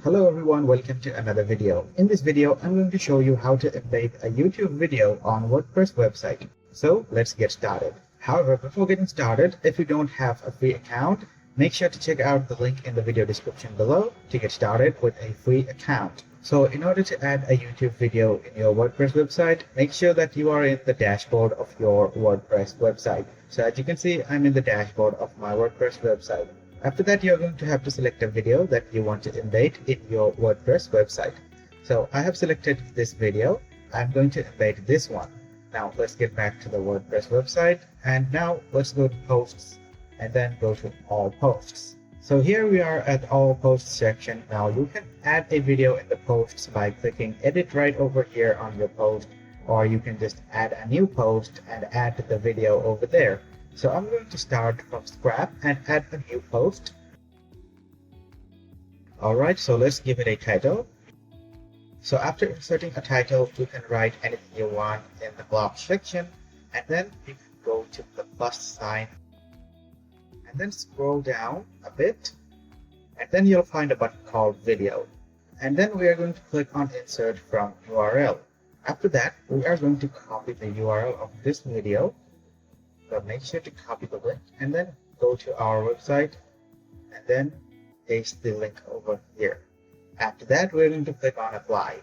Hello everyone, welcome to another video. In this video, I'm going to show you how to embed a YouTube video on WordPress website. So let's get started. However, before getting started, if you don't have a free account, make sure to check out the link in the video description below to get started with a free account. So in order to add a YouTube video in your WordPress website, make sure that you are in the dashboard of your WordPress website. So as you can see, I'm in the dashboard of my WordPress website. After that, you're going to have to select a video that you want to embed in your WordPress website. So I have selected this video. I'm going to embed this one. Now let's get back to the WordPress website. And now let's go to posts and then go to all posts. So here we are at all posts section. Now you can add a video in the posts by clicking edit right over here on your post, or you can just add a new post and add the video over there. So I'm going to start from scratch and add a new post. Alright, so let's give it a title. So after inserting a title, you can write anything you want in the blog section, and then you can go to the plus sign and then scroll down a bit, and then you'll find a button called video. And then we are going to click on insert from URL. After that, we are going to copy the URL of this video. So make sure to copy the link and then go to our website and then paste the link over here. After that, we're going to click on apply.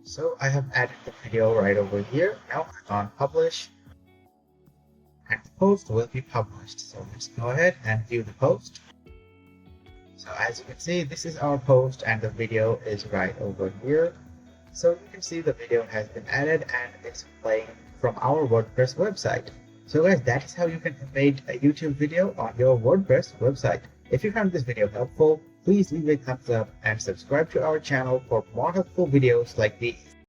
So I have added the video right over here. Now click on publish and the post will be published. So let's go ahead and view the post. So as you can see, this is our post and the video is right over here. So you can see the video has been added and it's playing from our WordPress website. So guys, that is how you can embed a YouTube video on your WordPress website. If you found this video helpful, please leave a thumbs up and subscribe to our channel for more helpful videos like these.